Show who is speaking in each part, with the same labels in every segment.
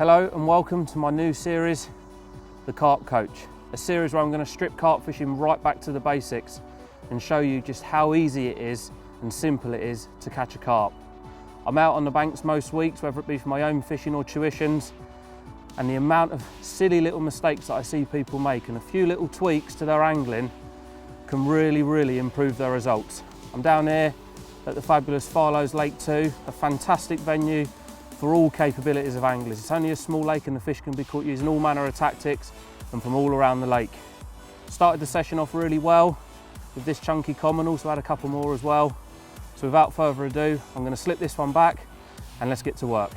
Speaker 1: Hello and welcome to my new series, The Carp Coach, a series where I'm going to strip carp fishing right back to the basics and show you just how easy it is and simple it is to catch a carp. I'm out on the banks most weeks, whether it be for my own fishing or tuitions, and the amount of silly little mistakes that I see people make and a few little tweaks to their angling can really improve their results. I'm down here at the fabulous Farlow's Lake 2, a fantastic venue for all capabilities of anglers. It's only a small lake and the fish can be caught using all manner of tactics and from all around the lake. Started the session off really well with this chunky common, also had a couple more as well. So without further ado, I'm going to slip this one back and let's get to work.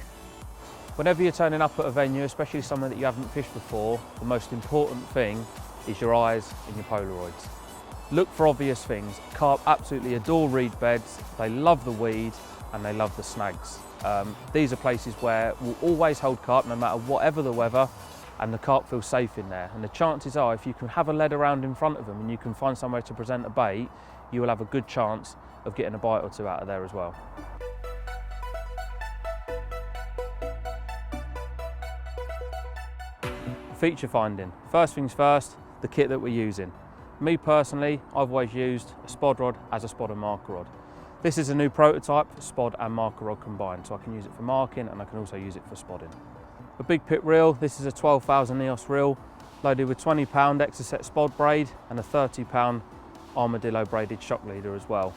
Speaker 1: Whenever you're turning up at a venue, especially somewhere that you haven't fished before, the most important thing is your eyes and your Polaroids. Look for obvious things. Carp absolutely adore reed beds, they love the weed and they love the snags. These are places where we'll always hold carp no matter whatever the weather, and the carp feel safe in there. And the chances are, if you can have a lead around in front of them and you can find somewhere to present a bait, you will have a good chance of getting a bite or two out of there as well. Feature finding. First things first, the kit that we're using. Me personally, I've always used a Spod rod as a Spod and marker rod. This is a new prototype, Spod and marker rod combined, so I can use it for marking and I can also use it for spodding. A big pit reel, this is a 12,000 EOS reel, loaded with 20 pound Exocet Spod braid and a 30 pound armadillo braided shock leader as well.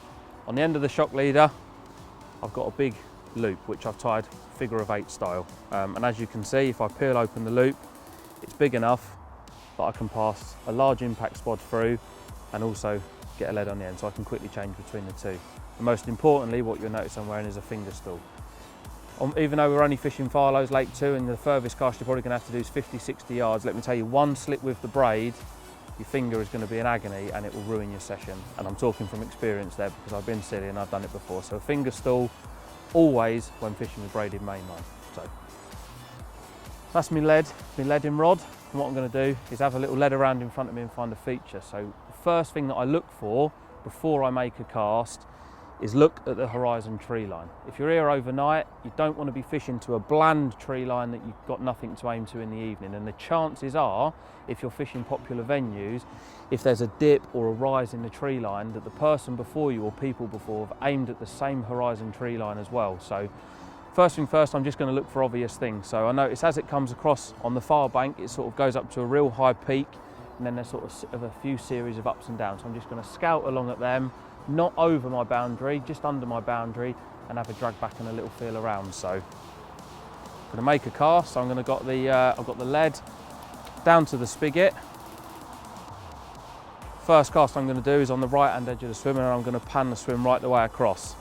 Speaker 1: On the end of the shock leader, I've got a big loop, which I've tied figure of 8 style. And as you can see, if I peel open the loop, it's big enough that I can pass a large impact spod through and also get a lead on the end, so I can quickly change between the two. And most importantly, what you'll notice I'm wearing is a finger stool. Even though we're only fishing Farlow's Lake 2 and the furthest cast you're probably going to have to do is 50-60 yards, let me tell you, one slip with the braid, your finger is going to be in agony and it will ruin your session. And I'm talking from experience there because I've been silly and I've done it before. So a finger stool, always when fishing with braided mainline. So that's my leading rod. And what I'm going to do is have a little lead around in front of me and find a feature. So the first thing that I look for before I make a cast is look at the horizon tree line. If you're here overnight, you don't want to be fishing to a bland tree line that you've got nothing to aim to in the evening. And the chances are, if you're fishing popular venues, if there's a dip or a rise in the tree line, that the person before you or people before have aimed at the same horizon tree line as well. So first thing first, I'm just going to look for obvious things. So I notice as it comes across on the far bank, it sort of goes up to a real high peak, and then there's sort of a few series of ups and downs. So I'm just going to scout along at them, not over my boundary, just under my boundary, and have a drag back and a little feel around. So I'm going to make a cast. So I'm going to I've got the lead down to the spigot. First cast I'm going to do is on the right hand edge of the swim, and I'm going to pan the swim right the way across.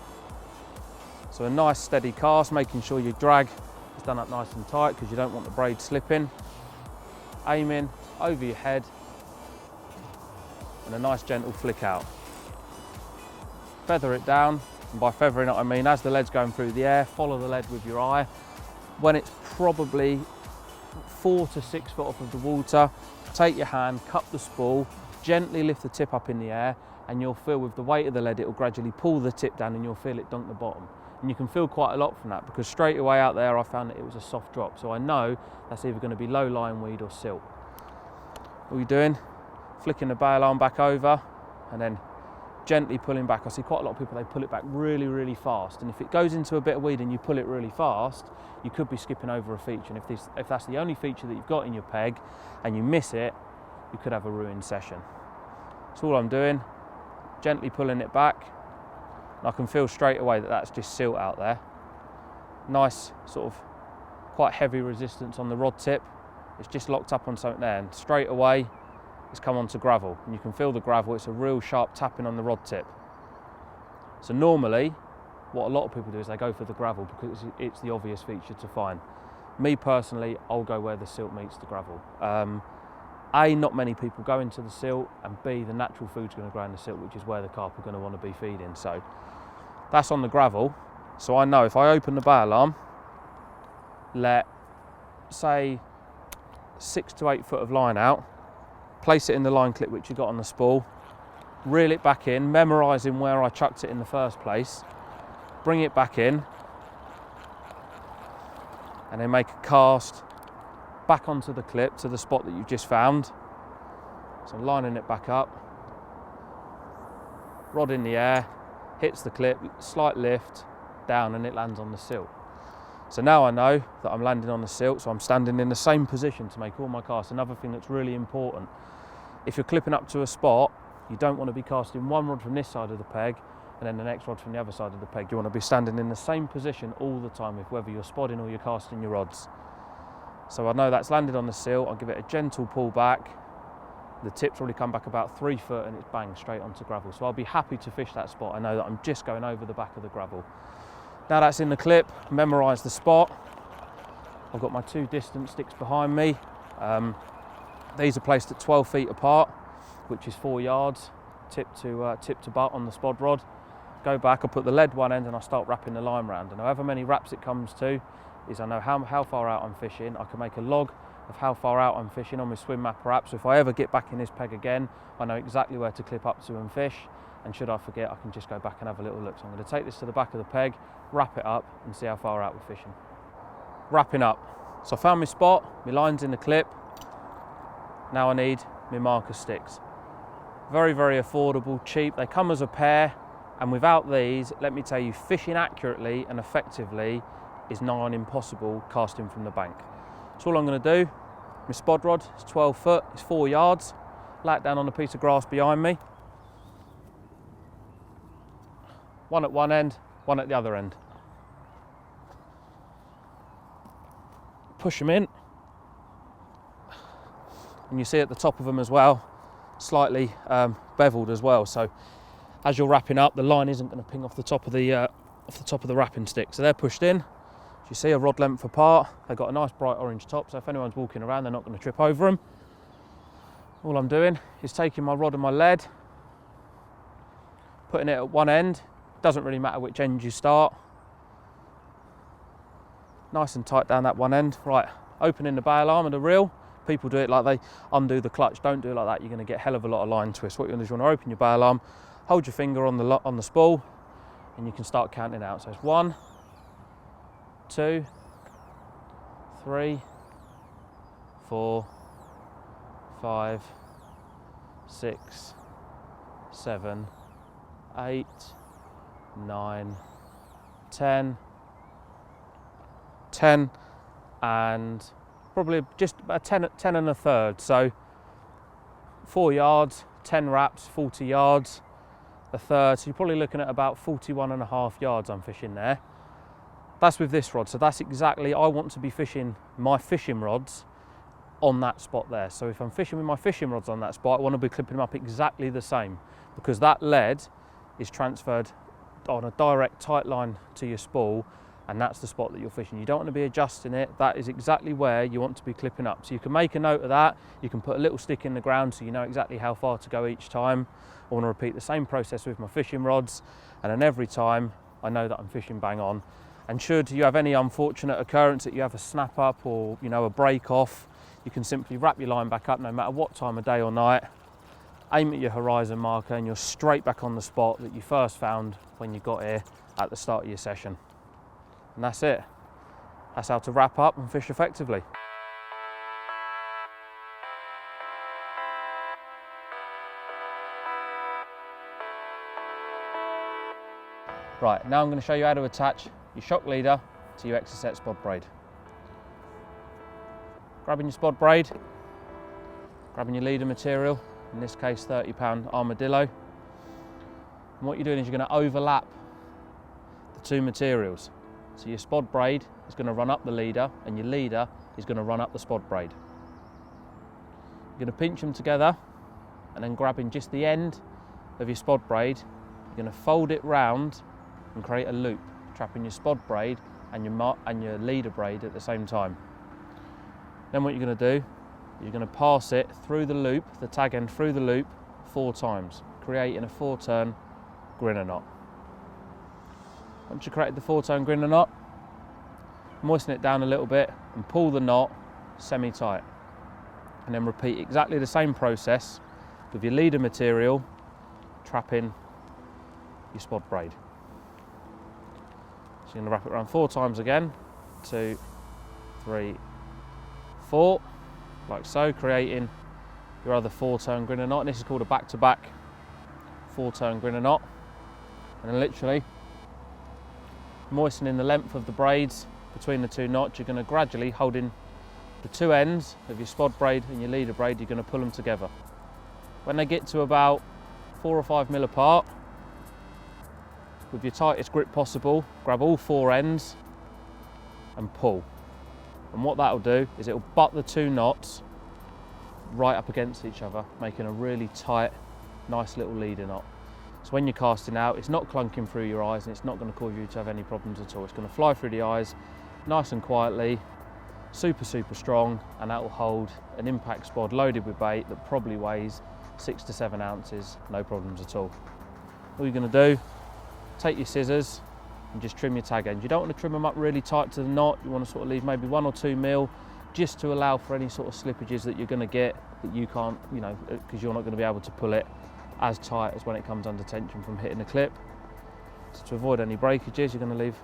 Speaker 1: So a nice steady cast, making sure your drag is done up nice and tight because you don't want the braid slipping. Aiming over your head and a nice gentle flick out. Feather it down, and by feathering it I mean as the lead's going through the air, follow the lead with your eye. When it's probably 4 to 6 foot off of the water, take your hand, cup the spool, gently lift the tip up in the air, and you'll feel with the weight of the lead it will gradually pull the tip down and you'll feel it dunk the bottom. And you can feel quite a lot from that because straight away out there I found that it was a soft drop, so I know that's either going to be low lying weed or silt. What are you doing? Flicking the bail arm back over and then gently pulling back. I see quite a lot of people, they pull it back really fast, and if it goes into a bit of weed and you pull it really fast, you could be skipping over a feature, and if that's the only feature that you've got in your peg and you miss it, you could have a ruined session. That's all I'm doing, gently pulling it back, and I can feel straight away that that's just silt out there. Nice sort of quite heavy resistance on the rod tip. It's just locked up on something there, and straight away it's come onto gravel, and you can feel the gravel. It's a real sharp tapping on the rod tip. So normally what a lot of people do is they go for the gravel because it's the obvious feature to find. Me personally, I'll go where the silt meets the gravel. A, not many people go into the silt, and B, the natural food's going to grow in the silt, which is where the carp are going to want to be feeding. So that's on the gravel. So I know if I open the bail arm, let say 6 to 8 foot of line out, place it in the line clip which you got on the spool, reel it back in, memorising where I chucked it in the first place, bring it back in, and then make a cast back onto the clip to the spot that you've just found. So I'm lining it back up, rod in the air, hits the clip, slight lift, down, and it lands on the silt. So now I know that I'm landing on the silt, so I'm standing in the same position to make all my casts. Another thing that's really important, if you're clipping up to a spot, you don't want to be casting one rod from this side of the peg and then the next rod from the other side of the peg. You want to be standing in the same position all the time, with whether you're spodding or you're casting your rods. So I know that's landed on the silt, I'll give it a gentle pull back. The tip's probably come back about 3 foot and it's bang straight onto gravel. So I'll be happy to fish that spot. I know that I'm just going over the back of the gravel. Now that's in the clip, memorise the spot. I've got my 2 distance sticks behind me. These are placed at 12 feet apart, which is 4 yards, tip to butt on the spod rod. Go back, I put the lead one end and I start wrapping the line round. And however many wraps it comes to, is I know how far out I'm fishing. I can make a log of how far out I'm fishing on my swim mapper app. So if I ever get back in this peg again, I know exactly where to clip up to and fish. And should I forget, I can just go back and have a little look. So I'm going to take this to the back of the peg, wrap it up and see how far out we're fishing. Wrapping up. So I found my spot, my line's in the clip. Now I need my marker sticks. Very, very affordable, cheap. They come as a pair, and without these, let me tell you, fishing accurately and effectively is nigh on impossible casting from the bank. So all I'm going to do, my spod rod is 12 foot, it's 4 yards. Lay it down on a piece of grass behind me. One at one end, one at the other end. Push them in. And you see at the top of them as well, slightly beveled as well. So as you're wrapping up, the line isn't going to ping off the top of the wrapping stick. So they're pushed in. As you see, a rod length apart. They've got a nice bright orange top, so if anyone's walking around, they're not going to trip over them. All I'm doing is taking my rod and my lead, putting it at one end. Doesn't really matter which end you start. Nice and tight down that one end. Right, opening the bail arm and the reel. People do it like they undo the clutch. Don't do it like that. You're going to get a hell of a lot of line twist. What you want to do is you want to open your bail arm, hold your finger on the spool, and you can start counting out. So it's 1, 2, 3, 4, 5, 6, 7, 8, 9, 10, and probably just about 10 and a third. So 4 yards, 10 wraps, 40 yards, a third. So you're probably looking at about 41.5 yards I'm fishing there. That's with this rod. So that's exactly, I want to be fishing my fishing rods on that spot there. So if I'm fishing with my fishing rods on that spot, I want to be clipping them up exactly the same, because that lead is transferred on a direct tight line to your spool, and that's the spot that you're fishing. You don't want to be adjusting it. That is exactly where you want to be clipping up. So you can make a note of that. You can put a little stick in the ground so you know exactly how far to go each time. I want to repeat the same process with my fishing rods, and then every time I know that I'm fishing bang on. And should you have any unfortunate occurrence that you have a snap up or a break off, you can simply wrap your line back up no matter what time of day or night, aim at your horizon marker, and you're straight back on the spot that you first found when you got here at the start of your session. And that's it. That's how to wrap up and fish effectively. Right, now I'm going to show you how to attach your shock leader to your Exocet spod braid. Grabbing your spod braid, grabbing your leader material, in this case 30-pound armadillo. And what you're doing is you're going to overlap the two materials. So your spod braid is going to run up the leader, and your leader is going to run up the spod braid. You're going to pinch them together, and then grabbing just the end of your spod braid, you're going to fold it round and create a loop, trapping your spod braid and your leader braid at the same time. Then what you're going to do, you're going to pass it through the loop, the tag end through the loop 4 times, creating a 4-turn grinner knot. Once you've created the 4-turn grinner knot, moisten it down a little bit and pull the knot semi-tight. And then repeat exactly the same process with your leader material, trapping your spod braid. So you're going to wrap it around 4 times again. 2, 3, 4, like so, creating your other 4-turn grinner knot. And this is called a back-to-back 4-turn grinner knot. And then literally moistening the length of the braids between the 2 knots, you're going to gradually, holding the 2 ends of your spod braid and your leader braid, you're going to pull them together. When they get to about 4 or 5 mil apart, with your tightest grip possible, grab all 4 ends and pull. And what that'll do is it'll butt the 2 knots right up against each other, making a really tight, nice little leader knot. So when you're casting out, it's not clunking through your eyes and it's not going to cause you to have any problems at all. It's going to fly through the eyes nice and quietly, super strong, and that will hold an impact spod loaded with bait that probably weighs 6 to 7 ounces, no problems at all. All you're going to do, take your scissors and just trim your tag ends. You don't want to trim them up really tight to the knot. You want to sort of leave maybe 1 or 2 mil just to allow for any sort of slippages that you're going to get that you can't, you know, because you're not going to be able to pull it as tight as when it comes under tension from hitting the clip. So to avoid any breakages, you're going to leave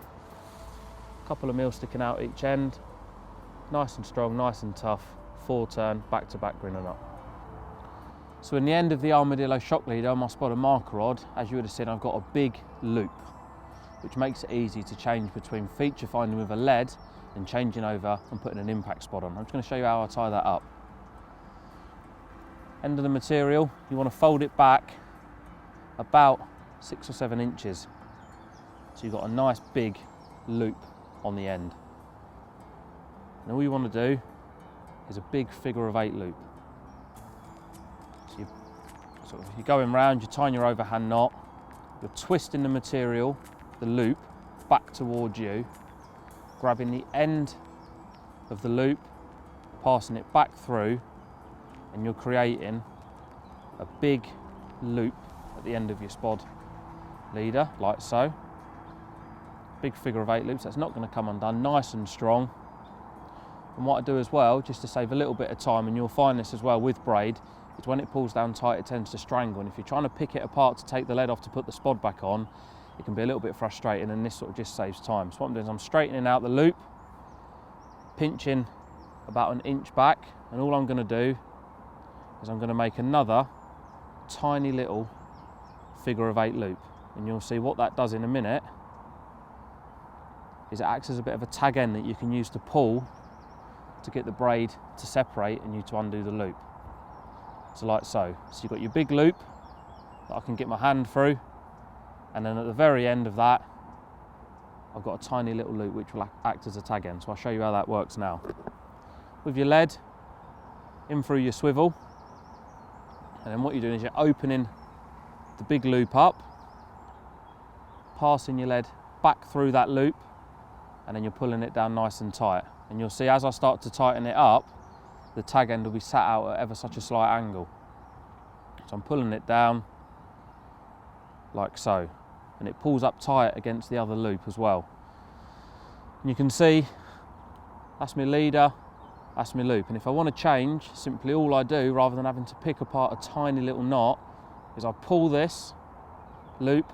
Speaker 1: a couple of mil sticking out each end. Nice and strong, nice and tough, 4-turn, back-to-back grinner knot. So in the end of the armadillo shock leader on my Spod and marker rod, as you would have seen, I've got a big loop, which makes it easy to change between feature finding with a lead and changing over and putting an impact spod on. I'm just going to show you how I tie that up. End of the material, you want to fold it back about 6 or 7 inches. So you've got a nice big loop on the end. And all you want to do is a big figure of 8 loop. So you're going round, you're tying your overhand knot, you're twisting the material, the loop, back towards you, grabbing the end of the loop, passing it back through, and you're creating a big loop at the end of your spod leader, like so. Big figure of 8 loops, that's not going to come undone, nice and strong. And what I do as well, just to save a little bit of time, and you'll find this as well with braid, is when it pulls down tight it tends to strangle, and if you're trying to pick it apart to take the lead off to put the spod back on, it can be a little bit frustrating, and this sort of just saves time. So what I'm doing is I'm straightening out the loop, pinching about 1 inch back, and all I'm going to do is I'm going to make another tiny little figure of 8 loop, and you'll see what that does in a minute is it acts as a bit of a tag end that you can use to pull to get the braid to separate and you to undo the loop. So like so. So you've got your big loop that I can get my hand through, and then at the very end of that I've got a tiny little loop which will act as a tag end. So I'll show you how that works now. With your lead in through your swivel, and then what you're doing is you're opening the big loop up, passing your lead back through that loop, and then you're pulling it down nice and tight. And you'll see as I start to tighten it up, the tag end will be sat out at ever such a slight angle. So I'm pulling it down like so, and it pulls up tight against the other loop as well. And you can see that's my leader, that's my loop. And if I want to change, simply all I do, rather than having to pick apart a tiny little knot, is I pull this loop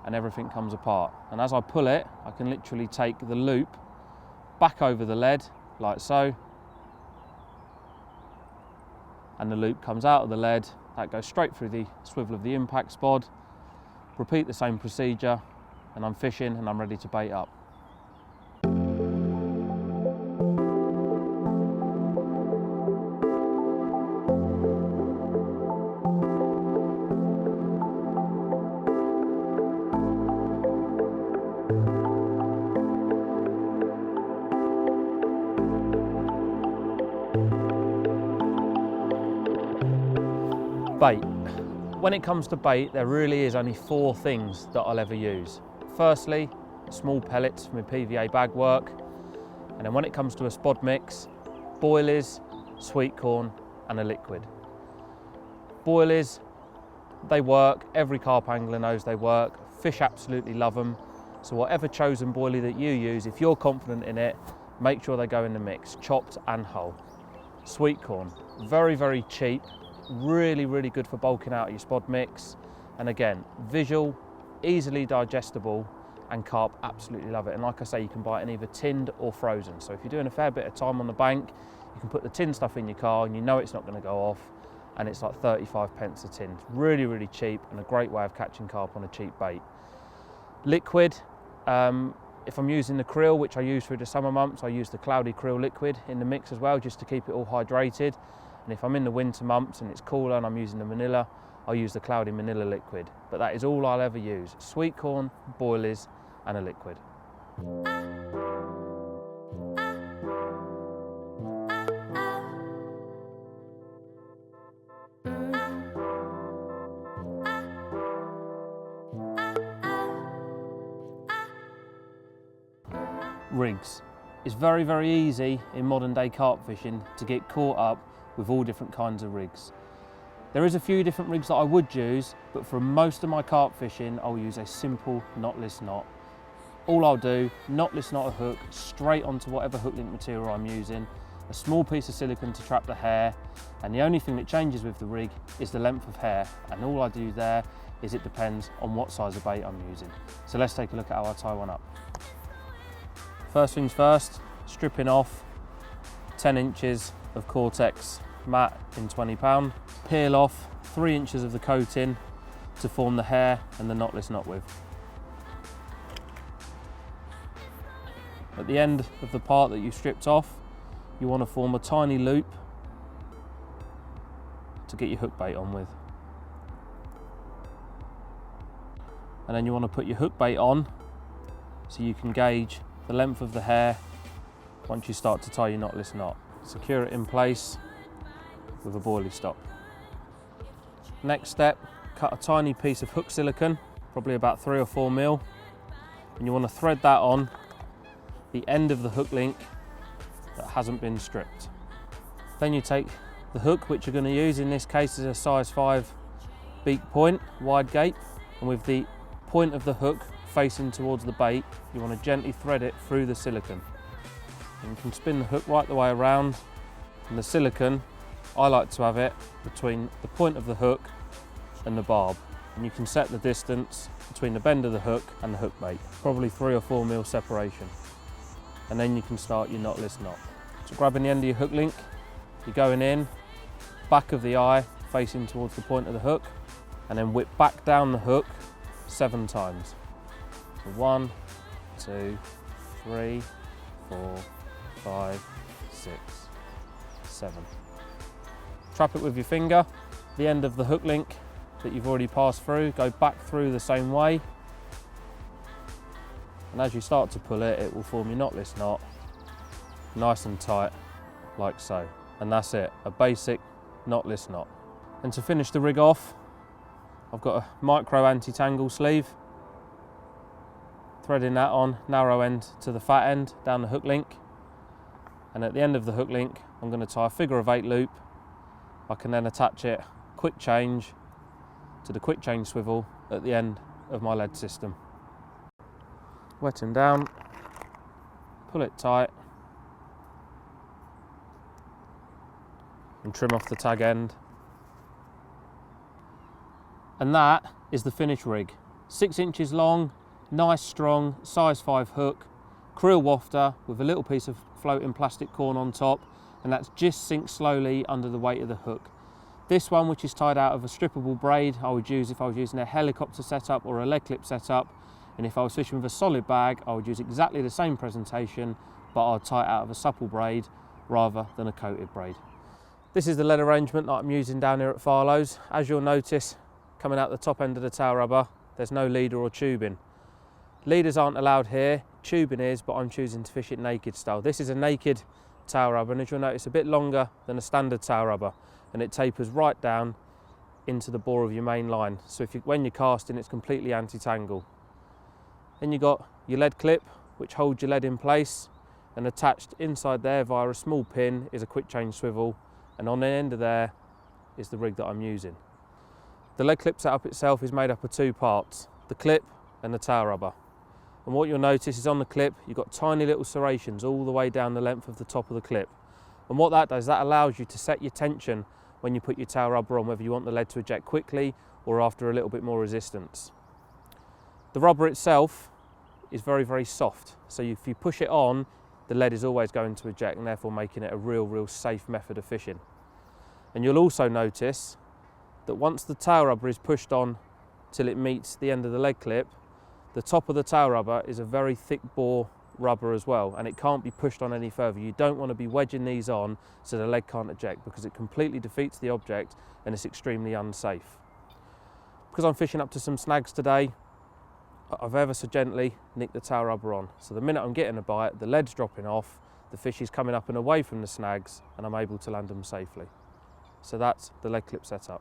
Speaker 1: and everything comes apart. And as I pull it, I can literally take the loop back over the lead like so, and the loop comes out of the lead, that goes straight through the swivel of the impact spod. Repeat the same procedure, and I'm fishing and I'm ready to bait up. Bait. When it comes to bait, there really is only 4 things that I'll ever use. Firstly, small pellets from my PVA bag work, and then when it comes to a spod mix, boilies, sweet corn and a liquid. Boilies, they work, every carp angler knows they work, fish absolutely love them, so whatever chosen boilie that you use, if you're confident in it, make sure they go in the mix, chopped and whole. Sweet corn, very cheap, really good for bulking out your spod mix, and again, visual, easily digestible, and carp absolutely love it. And like I say, you can buy it in either tinned or frozen, so if you're doing a fair bit of time on the bank, You can put the tin stuff in your car and you know it's not going to go off, and it's like 35 pence a tin. It's really, really cheap and a great way of catching carp on a cheap bait. Liquid, if I'm using the krill, which I use through the summer months, I use the cloudy krill liquid in the mix as well, just to keep it all hydrated. And if I'm in the winter months and it's cooler and I'm using the manila, I'll use the cloudy manila liquid. But that is all I'll ever use: sweet corn, boilies, and a liquid. Rigs. It's very, very easy in modern day carp fishing to get caught up with all different kinds of rigs. There is a few different rigs that I would use, but for most of my carp fishing, I'll use a simple knotless knot. All I'll do, knotless knot a hook straight onto whatever hook link material I'm using, a small piece of silicone to trap the hair, and the only thing that changes with the rig is the length of hair, and all I do there is it depends on what size of bait I'm using. So let's take a look at how I tie one up. First things first, stripping off 10 inches of Cortex mat in 20 pound. Peel off 3 inches of the coating to form the hair and the knotless knot with. At the end of the part that you stripped off, you want to form a tiny loop to get your hook bait on with. And then you want to put your hook bait on so you can gauge the length of the hair once you start to tie your knotless knot. Secure it in place with a boilie stop. Next step, cut a tiny piece of hook silicone, probably about 3 or 4 mil, and you want to thread that on the end of the hook link that hasn't been stripped. Then you take the hook, which you're going to use in this case is a size 5 beak point, wide gape, and with the point of the hook facing towards the bait, you want to gently thread it through the silicone. And you can spin the hook right the way around, and the silicone, I like to have it between the point of the hook and the barb. And you can set the distance between the bend of the hook and the hook bait, probably 3 or 4 mil separation. And then you can start your knotless knot. So grabbing the end of your hook link, you're going in, back of the eye, facing towards the point of the hook, and then whip back down the hook 7 times. So 1, 2, 3, 4, 5, 6, 7. Trap it with your finger. The end of the hook link that you've already passed through, go back through the same way. And as you start to pull it, it will form your knotless knot, nice and tight, like so. And that's it, a basic knotless knot. And to finish the rig off, I've got a micro anti-tangle sleeve. Threading that on, narrow end to the fat end, down the hook link. And at the end of the hook link, I'm going to tie a figure of 8 loop. I can then attach it, quick change, to the quick change swivel at the end of my lead system. Wet him down, pull it tight, and trim off the tag end. And that is the finished rig. 6 inches long, nice strong, size 5 hook, krill wafter with a little piece of floating plastic corn on top, and that's just sinks slowly under the weight of the hook. This one, which is tied out of a strippable braid, I would use if I was using a helicopter setup or a leg clip setup, and if I was fishing with a solid bag, I would use exactly the same presentation, but I'd tie it out of a supple braid rather than a coated braid. This is the lead arrangement that I'm using down here at Farlow's. As you'll notice, coming out the top end of the tail rubber, there's no leader or tubing. Leaders aren't allowed here, tubing is, but I'm choosing to fish it naked style. This is a naked tail rubber, and as you'll notice, a bit longer than a standard tail rubber, and it tapers right down into the bore of your main line. So when you're casting, it's completely anti-tangle. Then you've got your lead clip, which holds your lead in place, and attached inside there via a small pin is a quick change swivel, and on the end of there is the rig that I'm using. The lead clip setup itself is made up of 2 parts, the clip and the tail rubber. And what you'll notice is on the clip, you've got tiny little serrations all the way down the length of the top of the clip. And what that does, that allows you to set your tension when you put your tail rubber on, whether you want the lead to eject quickly or after a little bit more resistance. The rubber itself is very, very soft. So if you push it on, the lead is always going to eject, and therefore making it a real safe method of fishing. And you'll also notice that once the tail rubber is pushed on till it meets the end of the lead clip, the top of the tail rubber is a very thick bore rubber as well, and it can't be pushed on any further. You don't want to be wedging these on so the lead can't eject, because it completely defeats the object and it's extremely unsafe. Because I'm fishing up to some snags today, I've ever so gently nicked the tail rubber on. So the minute I'm getting a bite, the lead's dropping off, the fish is coming up and away from the snags, and I'm able to land them safely. So that's the lead clip setup.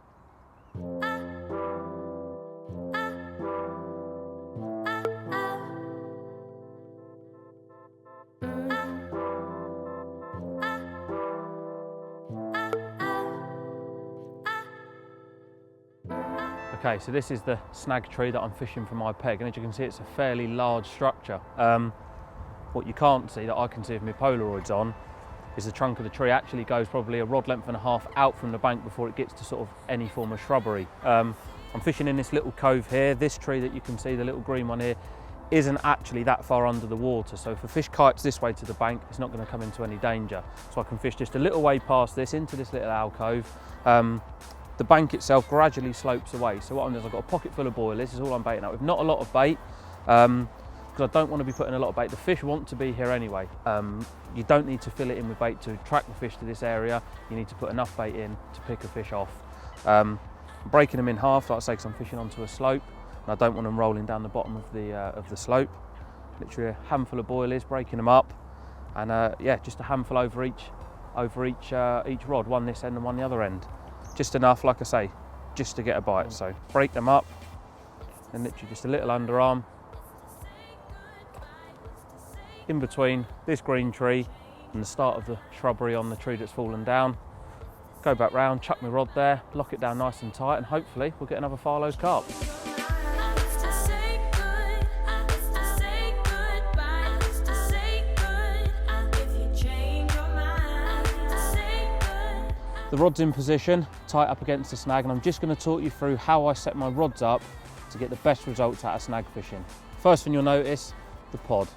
Speaker 1: Okay, so this is the snag tree that I'm fishing for my peg, and as you can see, it's a fairly large structure. What you can't see, that I can see with my Polaroids on, is the trunk of the tree actually goes probably a rod length and a half out from the bank before it gets to sort of any form of shrubbery. I'm fishing in this little cove here. This tree that you can see, the little green one here, isn't actually that far under the water, so if a fish kites this way to the bank, it's not going to come into any danger. So I can fish just a little way past this into this little alcove. The bank itself gradually slopes away, so what I'm doing is I've got a pocket full of boilies. This is all I'm baiting out with, not a lot of bait, because I don't want to be putting a lot of bait. The fish want to be here anyway. You don't need to fill it in with bait to attract the fish to this area. You need to put enough bait in to pick a fish off. I'm breaking them in half, like I say, because I'm fishing onto a slope, and I don't want them rolling down the bottom of the slope. Literally a handful of boilies, breaking them up, and yeah, just a handful over each rod, one this end and one the other end. Just enough, like I say, just to get a bite. So break them up, and literally just a little underarm in between this green tree and the start of the shrubbery on the tree that's fallen down. Go back round, chuck my rod there, lock it down nice and tight, and hopefully we'll get another Farlow's carp. The rod's in position, tight up against the snag, and I'm just going to talk you through how I set my rods up to get the best results out of snag fishing. First thing you'll notice, the pod.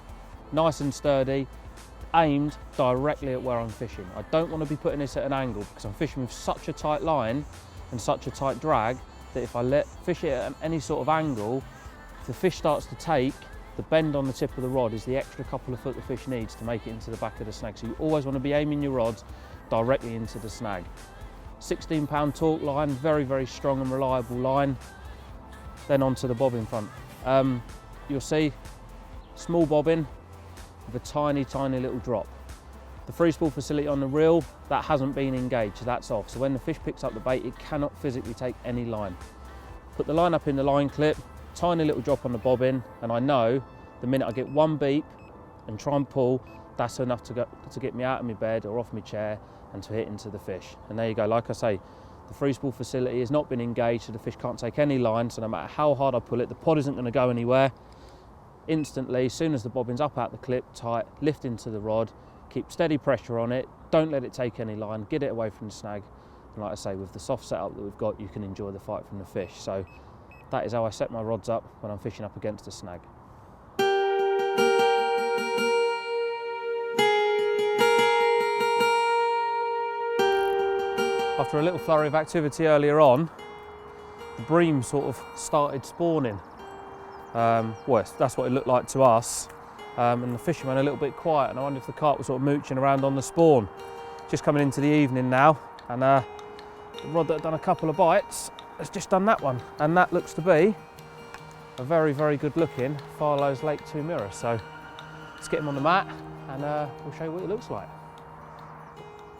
Speaker 1: Nice and sturdy, aimed directly at where I'm fishing. I don't want to be putting this at an angle, because I'm fishing with such a tight line and such a tight drag that if I fish it at any sort of angle, if the fish starts to take, the bend on the tip of the rod is the extra couple of foot the fish needs to make it into the back of the snag. So you always want to be aiming your rods directly into the snag. 16-pound torque line, very strong and reliable line. Then onto the bobbin front. You'll see small bobbin with a tiny little drop. The free spool facility on the reel, that hasn't been engaged, so that's off. So when the fish picks up the bait, it cannot physically take any line. Put the line up in the line clip, tiny little drop on the bobbin, and I know the minute I get one beep and try and pull, that's enough to get me out of my bed or off my chair and to hit into the fish. And there you go, like I say, the free spool facility has not been engaged, so the fish can't take any line, so no matter how hard I pull it, the pod isn't going to go anywhere. Instantly, as soon as the bobbin's up out the clip, tight, lift into the rod, keep steady pressure on it, don't let it take any line, get it away from the snag. And like I say, with the soft setup that we've got, you can enjoy the fight from the fish. So that is how I set my rods up when I'm fishing up against a snag. After a little flurry of activity earlier on, the bream sort of started spawning. Well, that's what it looked like to us. And the fishing went a little bit quiet, and I wonder if the carp was sort of mooching around on the spawn. Just coming into the evening now, and the rod that had done a couple of bites has just done that one. And that looks to be a very good looking Farlow's Lake 2 mirror. So let's get him on the mat, and we'll show you what it looks like.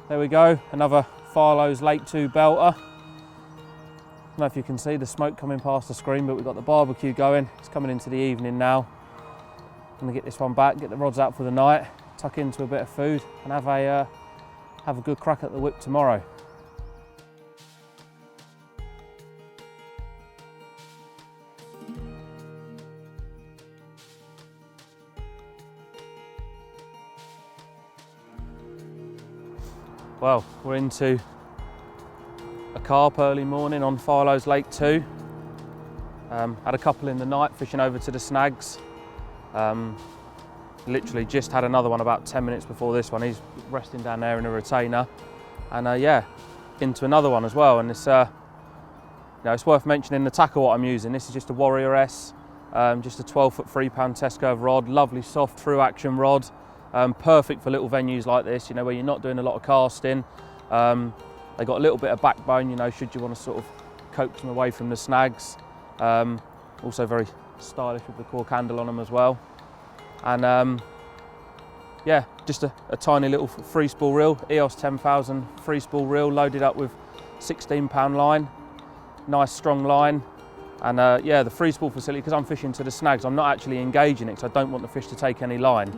Speaker 1: There we go, another Farlow's Lake 2 belter. I don't know if you can see the smoke coming past the screen, but we've got the barbecue going. It's coming into the evening now. I'm gonna get this one back, get the rods out for the night, tuck into a bit of food, and have a good crack at the whip tomorrow. Well, we're into a carp early morning on Farlow's Lake 2. Had a couple in the night fishing over to the snags. Literally just had another one about 10 minutes before this one. He's resting down there in a retainer, and yeah, into another one as well. And it's it's worth mentioning the tackle what I'm using. This is just a Warrior S, just a 12-foot 3-pound test curve rod, lovely soft through action rod, perfect for little venues like this, you know, where you're not doing a lot of casting. They got a little bit of backbone, you know, should you want to sort of coax them away from the snags. Also very stylish with the cork handle on them as well. And yeah, just a tiny little free spool reel, EOS 10,000 free spool reel, loaded up with 16-pound line, nice strong line. And yeah, the free spool facility, because I'm fishing to the snags, I'm not actually engaging it because I don't want the fish to take any line.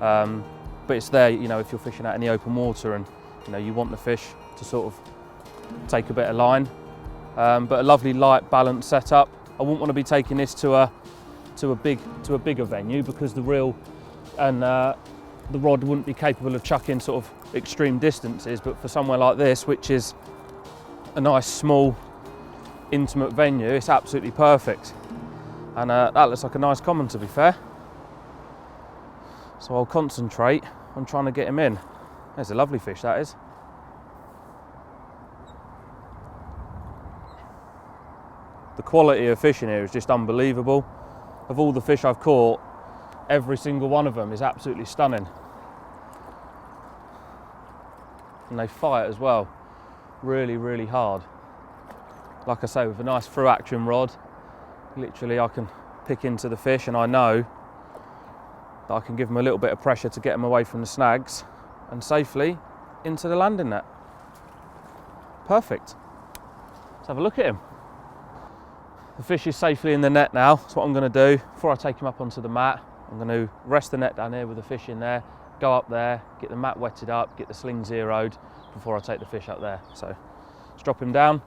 Speaker 1: But it's there, you know, if you're fishing out in the open water and, you know, you want the fish to sort of take a bit of line. But a lovely light balanced setup. I wouldn't want to be taking this to a bigger venue because the reel and the rod wouldn't be capable of chucking sort of extreme distances. But for somewhere like this, which is a nice small intimate venue, it's absolutely perfect. And that looks like a nice common, to be fair. So I'll concentrate on trying to get him in. There's a lovely fish, that is. The quality of fishing here is just unbelievable. Of all the fish I've caught, every single one of them is absolutely stunning. And they fight as well, really, really hard. Like I say, with a nice through action rod, literally I can pick into the fish, and I know that I can give them a little bit of pressure to get them away from the snags and safely into the landing net. Perfect. Let's have a look at him. The fish is safely in the net now. That's what I'm going to do. Before I take him up onto the mat, I'm going to rest the net down here with the fish in there, go up there, get the mat wetted up, get the sling zeroed before I take the fish up there. So let's drop him down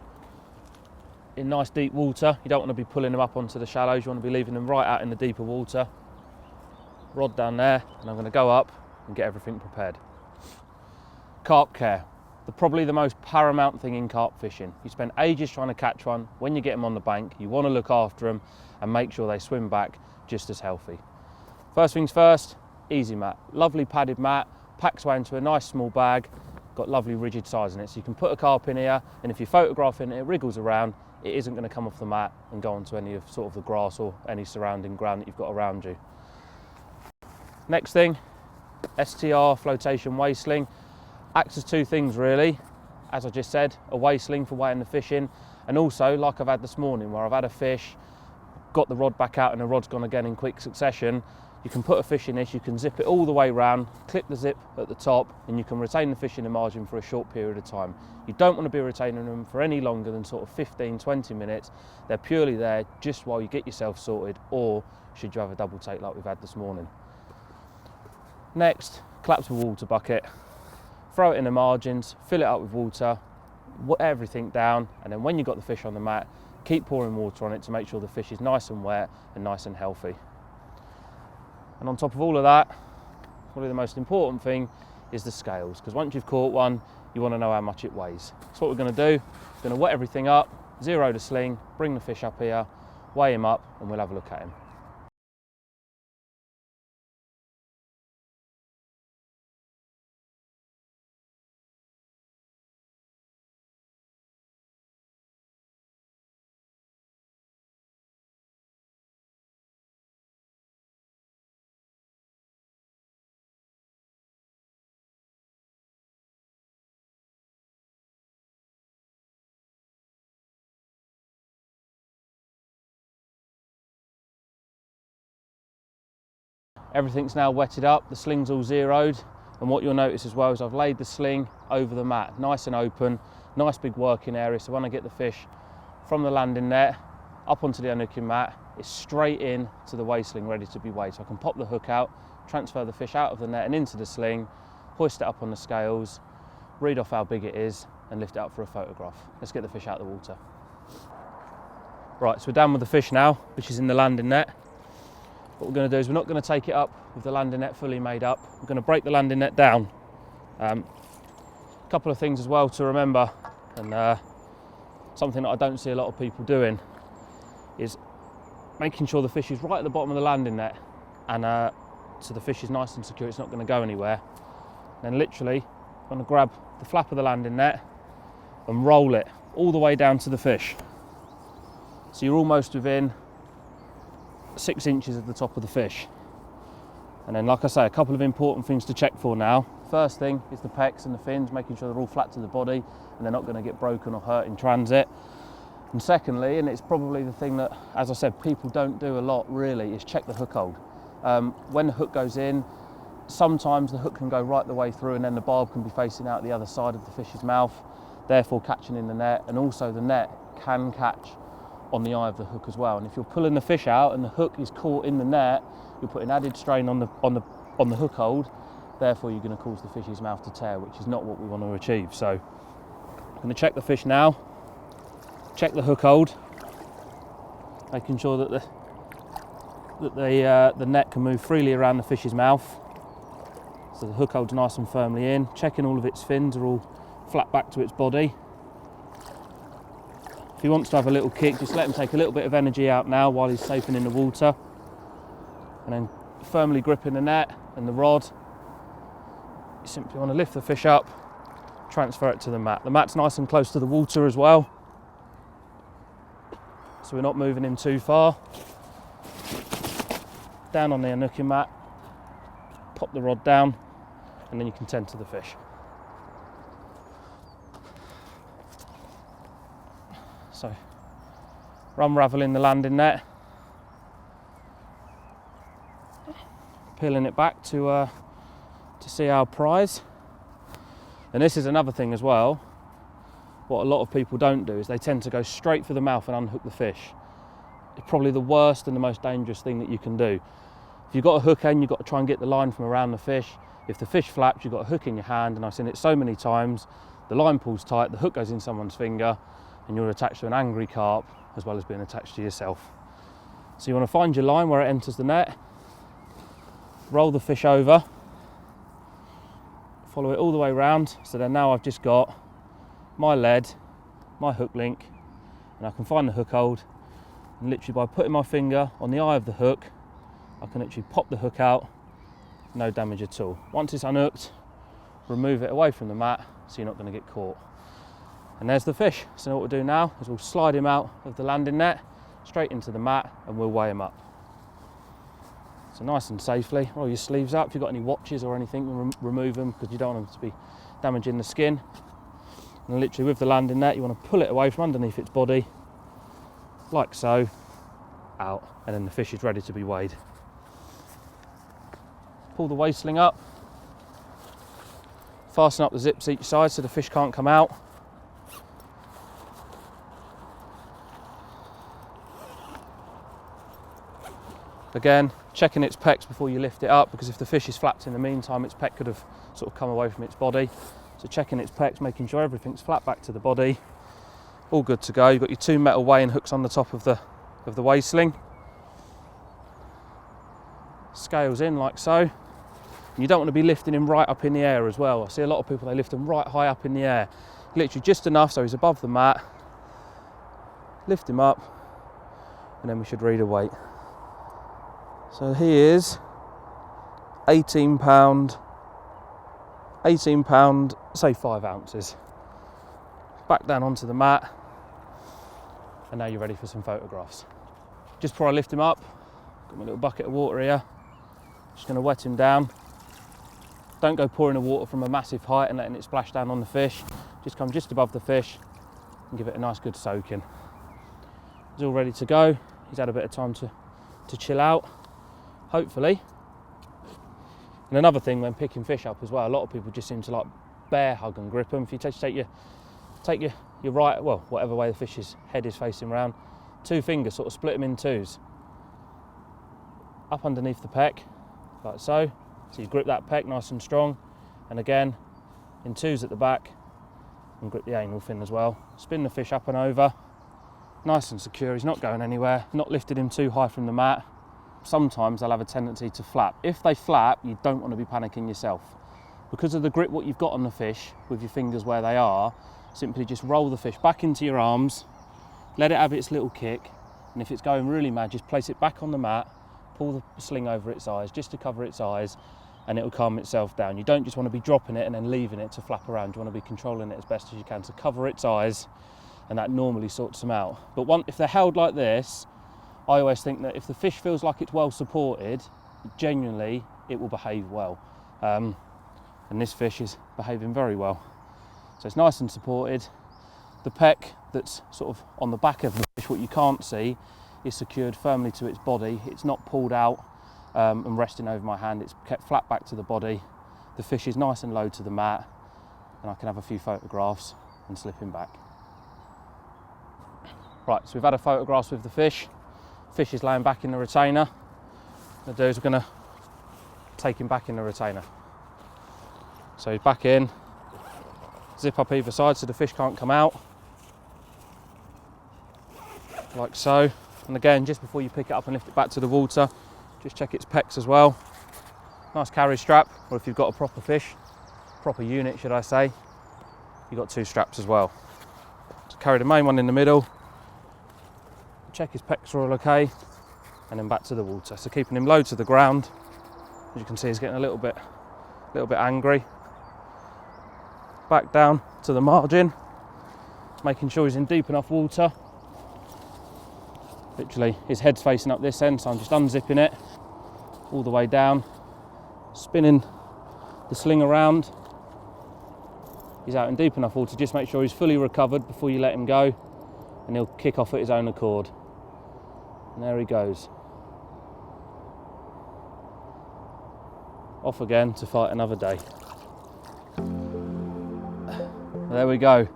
Speaker 1: in nice deep water. You don't want to be pulling them up onto the shallows. You want to be leaving them right out in the deeper water. Rod down there, and I'm going to go up and get everything prepared. Carp care. Probably the most paramount thing in carp fishing. You spend ages trying to catch one. When you get them on the bank, you want to look after them and make sure they swim back just as healthy. First things first, easy mat. Lovely padded mat, packs away into a nice small bag, got lovely rigid size in it. So you can put a carp in here, and if you photograph in it, it wriggles around, it isn't going to come off the mat and go onto any of sort of the grass or any surrounding ground that you've got around you. Next thing, STR flotation weigh sling. Acts as two things really, as I just said, a weigh sling for weighing the fish in, and also like I've had this morning where I've had a fish, got the rod back out and the rod's gone again in quick succession. You can put a fish in this, you can zip it all the way round, clip the zip at the top, and you can retain the fish in the margin for a short period of time. You don't want to be retaining them for any longer than sort of 15-20 minutes. They're purely there just while you get yourself sorted, or should you have a double take like we've had this morning. Next, collapsible water bucket. Throw it in the margins, fill it up with water, everything down, and then when you've got the fish on the mat, keep pouring water on it to make sure the fish is nice and wet and nice and healthy. And on top of all of that, probably the most important thing is the scales, because once you've caught one, you want to know how much it weighs. So what we're going to do, we're going to wet everything up, zero the sling, bring the fish up here, weigh him up, and we'll have a look at him. Everything's now wetted up, the sling's all zeroed, and what you'll notice as well is I've laid the sling over the mat, nice and open, nice big working area, so when I get the fish from the landing net up onto the unhooking mat, it's straight in to the weigh sling ready to be weighed. So I can pop the hook out, transfer the fish out of the net and into the sling, hoist it up on the scales, read off how big it is, and lift it up for a photograph. Let's get the fish out of the water. Right, so we're down with the fish now, which is in the landing net. What we're going to do is we're not going to take it up with the landing net fully made up. We're going to break the landing net down. A couple of things as well to remember, and something that I don't see a lot of people doing, is making sure the fish is right at the bottom of the landing net and so the fish is nice and secure, it's not going to go anywhere. Then literally, I'm going to grab the flap of the landing net and roll it all the way down to the fish. So you're almost within 6 inches of the top of the fish. And then, like I say, a couple of important things to check for now. First thing is the pecks and the fins, making sure they're all flat to the body and they're not going to get broken or hurt in transit. And secondly, and it's probably the thing that, as I said, people don't do a lot really, is check the hook hold. When the hook goes in, sometimes the hook can go right the way through and then the barb can be facing out the other side of the fish's mouth, therefore catching in the net, and also the net can catch on the eye of the hook as well. And if you're pulling the fish out and the hook is caught in the net, you're putting added strain on the hook hold, therefore you're going to cause the fish's mouth to tear, which is not what we want to achieve. So I'm going to check the fish now, check the hook hold, making sure that the net can move freely around the fish's mouth, so the hook hold's nice and firmly in, checking all of its fins are all flat back to its body. If he wants to have a little kick, just let him take a little bit of energy out now while he's safe and in the water, and then firmly gripping the net and the rod, you simply want to lift the fish up, transfer it to the mat. The mat's nice and close to the water as well, so we're not moving him too far. Down on the unhooking mat, pop the rod down, and then you can tend to the fish. So, unraveling the landing net, peeling it back to see our prize. And this is another thing as well, what a lot of people don't do is they tend to go straight for the mouth and unhook the fish. It's probably the worst and the most dangerous thing that you can do. If you've got a hook end, you've got to try and get the line from around the fish. If the fish flaps, you've got a hook in your hand, and I've seen it so many times, the line pulls tight, the hook goes in someone's finger, and you're attached to an angry carp as well as being attached to yourself. So you want to find your line where it enters the net, roll the fish over, follow it all the way around, so then now I've just got my lead, my hook link, and I can find the hook hold, and literally by putting my finger on the eye of the hook, I can literally pop the hook out, no damage at all. Once it's unhooked, remove it away from the mat so you're not going to get caught. And there's the fish. So what we'll do now is we'll slide him out of the landing net, straight into the mat, and we'll weigh him up. So nice and safely, roll your sleeves up. If you've got any watches or anything, remove them because you don't want them to be damaging the skin. And literally with the landing net, you want to pull it away from underneath its body, like so, out, and then the fish is ready to be weighed. Pull the weigh sling up, fasten up the zips each side so the fish can't come out. Again, checking its pecs before you lift it up, because if the fish is flapped in the meantime, its pec could have sort of come away from its body. So checking its pecs, making sure everything's flat back to the body. All good to go. You've got your 2 metal weighing hooks on the top of the weigh sling. Scales in like so. And you don't want to be lifting him right up in the air as well. I see a lot of people, they lift him right high up in the air. Literally just enough so he's above the mat. Lift him up, and then we should read a weight. So he is 18 pound, say 5 ounces. Back down onto the mat, and now you're ready for some photographs. Just before I lift him up, got my little bucket of water here. Just going to wet him down. Don't go pouring the water from a massive height and letting it splash down on the fish. Just come just above the fish and give it a nice good soaking. He's all ready to go. He's had a bit of time to chill out, hopefully. And another thing when picking fish up as well, a lot of people just seem to like bear hug and grip them. If you take your right, well, whatever way the fish's head is facing round, 2 fingers, sort of split them in 2s. Up underneath the pec, like so. So you grip that pec nice and strong, and again, in 2s at the back, and grip the anal fin as well. Spin the fish up and over, nice and secure. He's not going anywhere, not lifted him too high from the mat. Sometimes they'll have a tendency to flap. If they flap, you don't want to be panicking yourself. Because of the grip what you've got on the fish, with your fingers where they are, simply just roll the fish back into your arms, let it have its little kick, and if it's going really mad, just place it back on the mat, pull the sling over its eyes, just to cover its eyes, and it will calm itself down. You don't just want to be dropping it and then leaving it to flap around. You want to be controlling it as best as you can to cover its eyes, and that normally sorts them out. But if they're held like this, I always think that if the fish feels like it's well supported, genuinely it will behave well. And this fish is behaving very well. So it's nice and supported. The peck that's sort of on the back of the fish, what you can't see, is secured firmly to its body. It's not pulled out and resting over my hand. It's kept flat back to the body. The fish is nice and low to the mat, and I can have a few photographs and slip him back. Right, so we've had a photograph with the fish. Fish is laying back in the retainer. What we're going to do is we're going to take him back in the retainer. So he's back in. Zip up either side so the fish can't come out. Like so. And again, just before you pick it up and lift it back to the water, just check its pecs as well. Nice carry strap, or if you've got a proper fish, proper unit should I say, you've got 2 straps as well. So carry the main one in the middle, check his pecs are all okay, and then back to the water. So keeping him low to the ground. As you can see, he's getting a little bit angry. Back down to the margin, making sure he's in deep enough water. Literally, his head's facing up this end, so I'm just unzipping it all the way down, spinning the sling around. He's out in deep enough water, just make sure he's fully recovered before you let him go, and he'll kick off at his own accord. And there he goes. Off again to fight another day. There we go.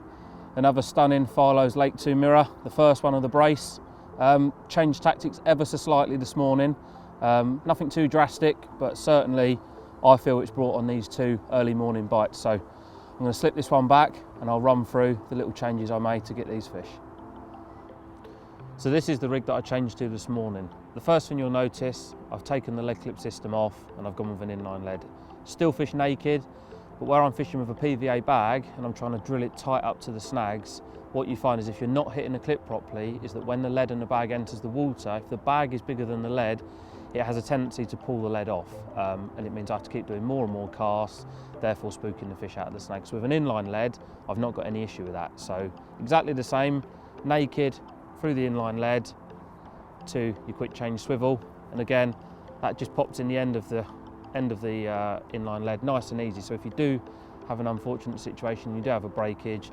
Speaker 1: Another stunning Farlow's Lake 2 mirror, the first one of the brace. Changed tactics ever so slightly this morning. Nothing too drastic, but certainly I feel it's brought on these 2 early morning bites. So I'm going to slip this one back and I'll run through the little changes I made to get these fish. So this is the rig that I changed to this morning. The first thing you'll notice, I've taken the lead clip system off and I've gone with an inline lead. Still fish naked, but where I'm fishing with a PVA bag and I'm trying to drill it tight up to the snags, what you find is if you're not hitting the clip properly, is that when the lead and the bag enters the water, if the bag is bigger than the lead, it has a tendency to pull the lead off, and it means I have to keep doing more and more casts, therefore spooking the fish out of the snag. So with an inline lead, I've not got any issue with that. So exactly the same, naked, through the inline lead to your quick change swivel, and again, that just pops in the end of the inline lead, nice and easy. So if you do have an unfortunate situation, you do have a breakage,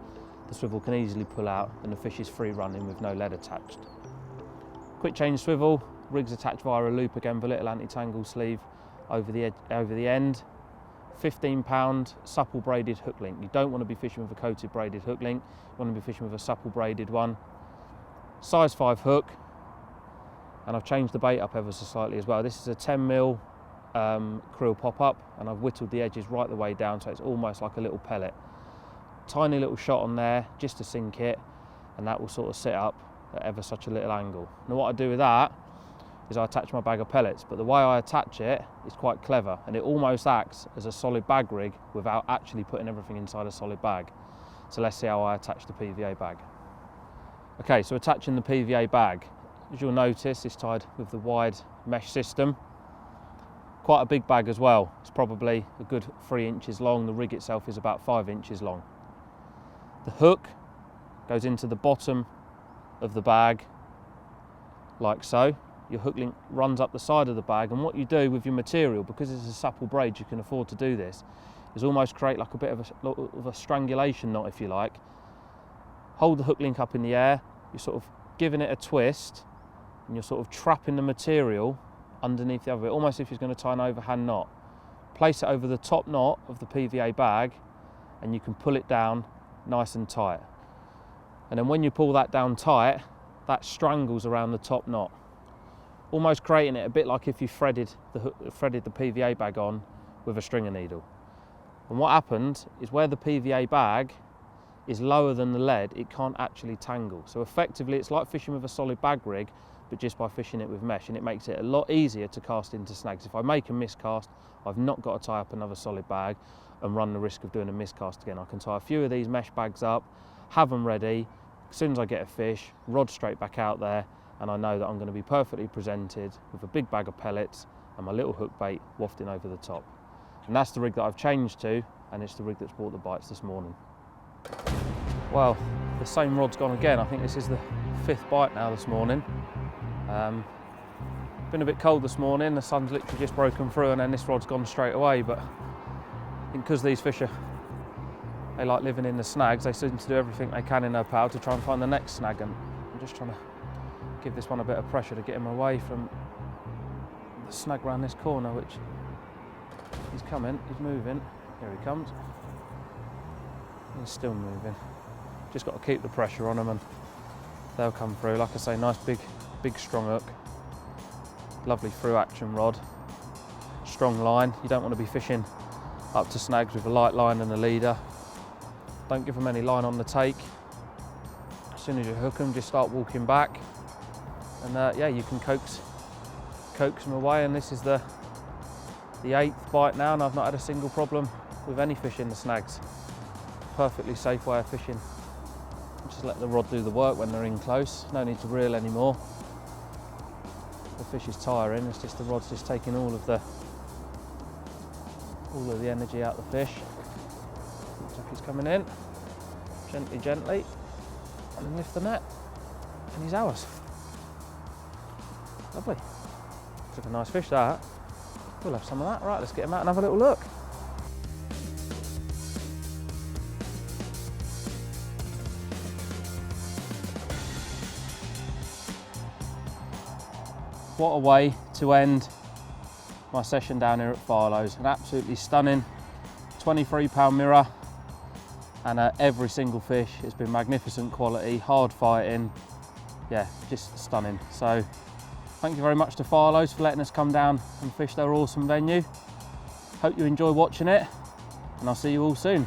Speaker 1: the swivel can easily pull out and the fish is free running with no lead attached. Quick change swivel, rig's attached via a loop again with a little anti-tangle sleeve over the end. 15-pound supple braided hook link. You don't want to be fishing with a coated braided hook link, you want to be fishing with a supple braided one. Size 5 hook, and I've changed the bait up ever so slightly as well. This is a 10mm krill pop-up, and I've whittled the edges right the way down so it's almost like a little pellet. Tiny little shot on there just to sink it, and that will sort of sit up at ever such a little angle. Now what I do with that is I attach my bag of pellets, but the way I attach it is quite clever, and it almost acts as a solid bag rig without actually putting everything inside a solid bag. So let's see how I attach the PVA bag. Okay, so attaching the PVA bag, as you'll notice, it's tied with the wide mesh system. Quite a big bag as well. It's probably a good 3 inches long. The rig itself is about 5 inches long. The hook goes into the bottom of the bag, like so. Your hook link runs up the side of the bag, and what you do with your material, because it's a supple braid, you can afford to do this, is almost create like a bit of a strangulation knot, if you like. Hold the hook link up in the air, you're sort of giving it a twist, and you're sort of trapping the material underneath the other bit, almost if you're going to tie an overhand knot. Place it over the top knot of the PVA bag, and you can pull it down nice and tight. And then when you pull that down tight, that strangles around the top knot, almost creating it a bit like if you threaded the PVA bag on with a stringer needle. And what happens is where the PVA bag is lower than the lead, it can't actually tangle. So effectively it's like fishing with a solid bag rig, but just by fishing it with mesh, and it makes it a lot easier to cast into snags. If I make a miscast, I've not got to tie up another solid bag and run the risk of doing a miscast again. I can tie a few of these mesh bags up, have them ready, as soon as I get a fish, rod straight back out there, and I know that I'm going to be perfectly presented with a big bag of pellets and my little hook bait wafting over the top. And that's the rig that I've changed to, and it's the rig that's brought the bites this morning. Well, the same rod's gone again. I think this is the 5th bite now this morning. Been a bit cold this morning, the sun's literally just broken through, and then this rod's gone straight away. But I think because these fish they like living in the snags, they seem to do everything they can in their power to try and find the next snag, and I'm just trying to give this one a bit of pressure to get him away from the snag around this corner, which he's coming, he's moving. Here he comes. He's still moving. Just got to keep the pressure on them and they'll come through. Like I say, nice big strong hook. Lovely through action rod. Strong line. You don't want to be fishing up to snags with a light line and a leader. Don't give them any line on the take. As soon as you hook them, just start walking back. And yeah, you can coax them away. And this is the 8th bite now, and I've not had a single problem with any fish in the snags. Perfectly safe way of fishing. Just let the rod do the work when they're in close. No need to reel anymore. The fish is tiring, it's just the rod's just taking all of the energy out of the fish. Looks like he's coming in. Gently, and then lift the net, and he's ours. Lovely. Took a nice fish that. We'll have some of that. Right, let's get him out and have a little look. What a way to end my session down here at Farlow's. An absolutely stunning 23-pound mirror, and every single fish has been magnificent quality, hard fighting, yeah, just stunning. So thank you very much to Farlow's for letting us come down and fish their awesome venue. Hope you enjoy watching it, and I'll see you all soon.